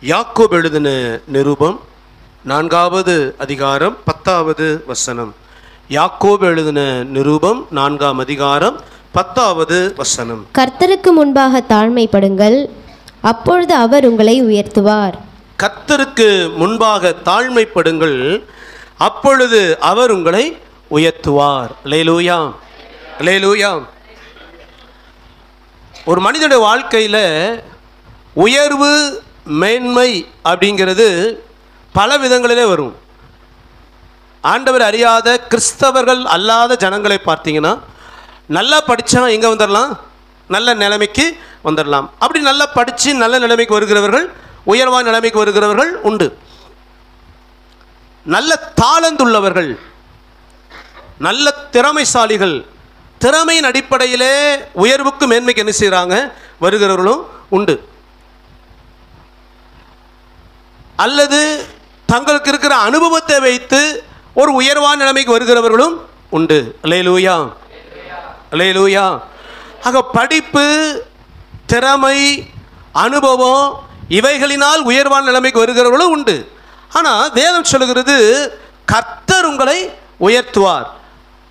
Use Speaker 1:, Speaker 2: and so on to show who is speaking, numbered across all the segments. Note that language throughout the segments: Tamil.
Speaker 1: யாக்கோபு எழுதின நிருபம் 4வது அதிகாரம் 10வது வசனம். யாக்கோபு எழுதின நிருபம் 4ஆம் அதிகாரம் 10வது வசனம்.
Speaker 2: கர்த்தருக்கு முன்பாக தாழ்மைப்படுங்கள், அப்பொழுது அவர் உங்களை உயர்த்துவார்.
Speaker 1: கர்த்தருக்கு முன்பாக தாழ்மைப்படுங்கள், அப்பொழுது அவர் உங்களை உயர்த்துவார். அல்லேலூயா, அல்லேலூயா. ஒரு மனிதனுடைய வாழ்க்கையில் உயர்வு மேன்மை அப்படிங்கிறது பல விதங்களிலே வரும். ஆண்டவர் அறியாத கிறிஸ்தவர்கள் அல்லாத ஜனங்களை பார்த்தீங்கன்னா, நல்லா படித்தா எங்கே வந்துடலாம்? நல்ல நிலைமைக்கு வந்துடலாம். அப்படி நல்லா படித்து நல்ல நிலைமைக்கு வருகிறவர்கள், உயர்வான நிலைமைக்கு வருகிறவர்கள் உண்டு. நல்ல தாளந்துள்ளவர்கள், நல்ல திறமைசாலிகள், திறமையின் அடிப்படையிலே உயர்வுக்கு மேன்மைக்கு என்ன செய்கிறாங்க? வருகிறவர்களும் உண்டு. அல்லது தங்களுக்கு இருக்கிற அனுபவத்தை வைத்து ஒரு உயர்வான நிலைமைக்கு வருகிறவர்களும் உண்டு. அல்லேலூயா, அல்லேலூயா. ஆக படிப்பு, திறமை, அனுபவம் இவைகளினால் உயர்வான நிலைமைக்கு வருகிறவர்களும் உண்டு. ஆனால் வேதம் சொல்லுகிறது கர்த்தர் உங்களை உயர்த்துவார்.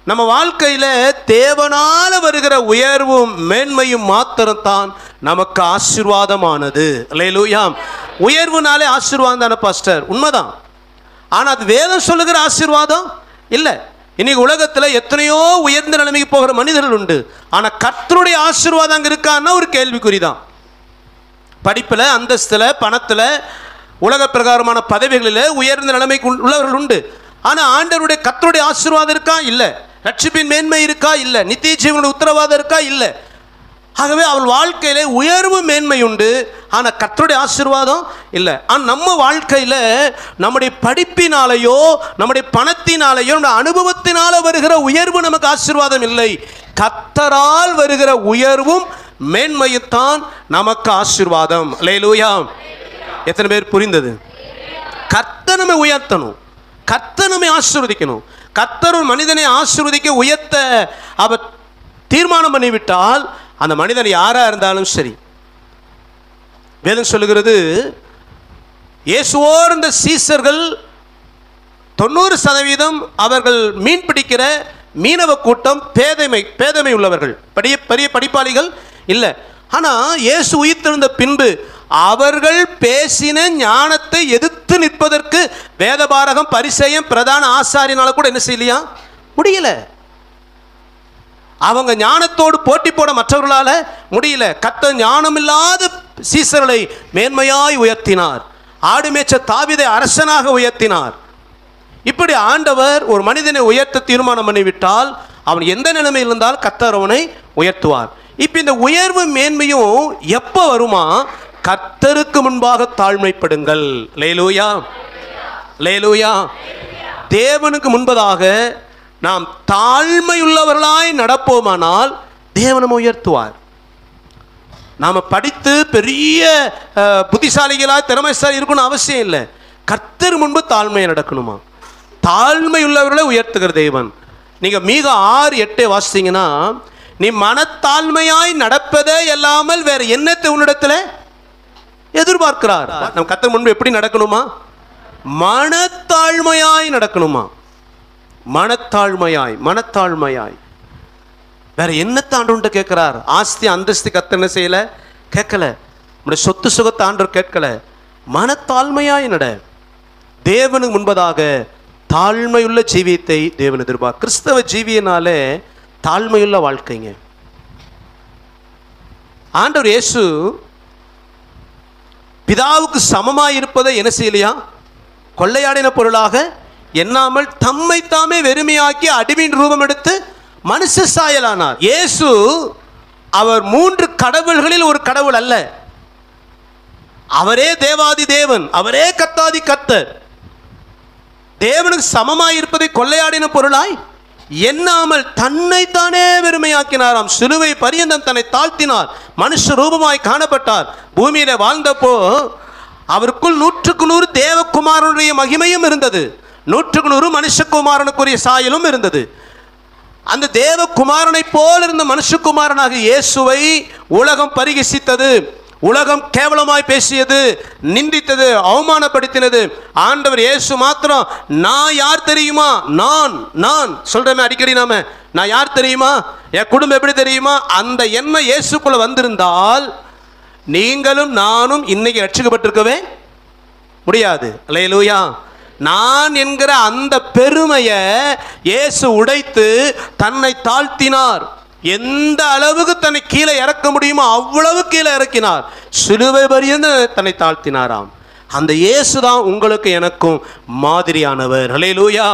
Speaker 1: நம்ம வாழ்க்கையில் தேவனால் வருகிற உயர்வும் மேன்மையும் மாத்திரம்தான் நமக்கு ஆசீர்வாதமானது. அல்லேலூயா. உயர்வுனாலே ஆசீர்வாதம் தானே பாஸ்டர்? உண்மைதான். ஆனால் அது வேதம் சொல்லுகிற ஆசீர்வாதம் இல்லை. இன்னைக்கு உலகத்தில் எத்தனையோ உயர்ந்த நிலைமைக்கு போகிற மனிதர்கள் உண்டு. ஆனால் கர்த்தருடைய ஆசீர்வாதம் அங்கே இருக்கான்னா ஒரு கேள்விக்குறிதான். படிப்பில், அந்தஸ்தில், பணத்தில், உலக பிரகாரமான பதவிகளில் உயர்ந்த நிலைமைக்கு உள்ளவர்கள் உண்டு. ஆனால் ஆண்டவருடைய கர்த்தருடைய ஆசீர்வாதம் இருக்கா? இல்லை. ரட்சிப்பின் மேன்மை இருக்கா? இல்லை. நித்திய ஜீவனுடைய உத்தரவாதம் இருக்கா? இல்லை. ஆகவே அவள் வாழ்க்கையிலே உயர்வு மேன்மை உண்டு, ஆனால் கர்த்தருடைய ஆசீர்வாதம் இல்லை. ஆனால் நம்ம வாழ்க்கையில் நம்முடைய படிப்பினாலேயோ நம்முடைய பணத்தினாலேயோ நம்முடைய அனுபவத்தினால வருகிற உயர்வு நமக்கு ஆசீர்வாதம் இல்லை. கர்த்தரால் வருகிற உயர்வும் மேன்மையுத்தான் நமக்கு ஆசீர்வாதம். அல்லேலூயா. எத்தனை பேர் புரிந்தது? கர்த்தர் நம்மை உயர்த்தணும், கர்த்தர் நம்மை ஆசீர்வதிக்கணும். கர்த்தர் ஒரு மனிதனை ஆசீர்வதிக்க உயர்த்த அவர் தீர்மானம் பண்ணிவிட்டால் அந்த மனிதன் யாராக இருந்தாலும் சரி. வேதம் சொல்லுகிறது இயேசுவோர் இந்த சீசர்கள் 90% அவர்கள் மீன் பிடிக்கிற மீனவ கூட்டம் பேதமை உள்ளவர்கள், பெரிய படிப்பாளிகள் இல்லை. ஆனால் இயேசு உயிர்த்தெழுந்த பின்பு அவர்கள் பேசின ஞானத்தை எதிர்த்து நிற்பதற்கு வேதபாரகம், பரிசேயன், பிரதான ஆசாரியனால கூட என்ன செய்யலையா? முடியல. அவங்க ஞானத்தோடு போட்டி போட மற்றவர்களால முடியல. கர்த்தர் ஞானமில்லாத சீசர்களை மேன்மையாய் உயர்த்தினார். ஆடு மேய்ச்ச தாவீதை அரசனாக உயர்த்தினார். இப்படி ஆண்டவர் ஒரு மனிதனை உயர்த்த தீர்மானம் பண்ணிவிட்டால் அவன் எந்த நிலைமையில் இருந்தால் கர்த்தர் அவனை உயர்த்துவார். இப்போ இந்த உயர்வு மேன்மையும் எப்போ வருமா? கர்த்தருக்கு முன்பாக தாழ்மைப்படுங்கள். அல்லேலூயா, அல்லேலூயா. தேவனுக்கு முன்பதாக நாம் தாழ்மையுள்ளவர்களாய் நடப்போமானால் தேவன் உயர்த்துவார். நாம் படித்து பெரிய புத்திசாலிகளாய் திறமைசாலி இருக்கணும் அவசியம் இல்லை. கர்த்தர் முன்பு தாழ்மையை நடக்கணுமா? தாழ்மையுள்ளவர்களை உயர்த்துகிற தேவன். நீங்கள் மீக 6:8 வாசித்தீங்கன்னா, நீ மனத்தாழ்மையாய் நடப்பதே இல்லாமல் வேற என்னத்தை உன்னிடத்தில் எதிர்பார்க்கிறார்? நம்ம கர்த்தர் முன்பு எப்படி நடக்கணுமா? மனத்தாழ்மையாய் நடக்கணுமா? மனத்தாழ்மையாய், மனத்தாழ்மையாய். வேற என்னத்தை ஆண்டவன்ட்ட கேட்கிறார்? ஆஸ்தி அந்தஸ்து கர்த்தர் என்ன செய்யல? கேட்கல. நம்முடைய சொத்து சுகத்தை ஆண்டவர் கேட்கல. மனத்தாழ்மையாய் நட. தேவனுக்கு முன்பதாக தாழ்மையுள்ள ஜீவியத்தை தேவன் எதிர்பார்க்க. கிறிஸ்தவ ஜீவியனாலே தாழ்மையுள்ள வாழ்க்கைங்க. ஆண்டவர் இயேசு பிதாவுக்கு சமமாய் இருப்பதை என்ன செய்யலையா? கொள்ளையாடின பொருளாக எண்ணாமல் தம்மை தாமே வெறுமையாக்கி அடிமையின் ரூபம் எடுத்து மனுஷ சாயலானார். இயேசு அவர் 3 கடவுள்களில் ஒரு கடவுள் அல்ல. அவரே தேவாதி தேவன், அவரே கர்த்தாதி கர்த்தர். தேவனுக்கு சமமாய் இருப்பதை கொள்ளையாடின பொருளாய் எண்ணாமல் தன்னைத்தானே வெறுமையாக்கினாராம். சிலுவை பரியந்தம் தன்னை தாழ்த்தினார். மனுஷ ரூபமாய் காணப்பட்டார். பூமியில வாழ்ந்தப்போ அவருக்குள் 100க்கு 100 தேவகுமாரனுடைய மகிமையும் இருந்தது. 100க்கு 100 மனுஷகுமாரனுக்குரிய சாயலும் இருந்தது. அந்த தேவகுமாரனை போல் இருந்த மனுஷகுமாரனாக இயேசுவை உலகம் பரிகசித்தது. உலகம் கேவலமாய் பேசியது, நிந்தித்தது, அவமானப்படுத்தினது. ஆண்டவர் இயேசு மாத்திரம் நான் யார் தெரியுமா, நான் சொல்றேன் அடிக்கடி நாம, நான் யார் தெரியுமா, என் குடும்பம் எப்படி தெரியுமா, அந்த எண்ணம் இயேசுக்குள்ள வந்திருந்தால் நீங்களும் நானும் இன்னைக்கு ரட்சிக்கப்பட்டிருக்கவே முடியாது. அல்லேலூயா. நான் என்கிற அந்த பெருமையை இயேசு உடைத்து தன்னை தாழ்த்தினார். எந்த அளவுக்கு தன்னை கீழே இறக்க முடியுமோ அவ்வளவு கீழே இறக்கினார். சிலுவை பரியந்த தன்னை தாழ்த்தினாராம். அந்த இயேசு தான் உங்களுக்கு எனக்கும் மாதிரியானவர். அல்லேலூயா.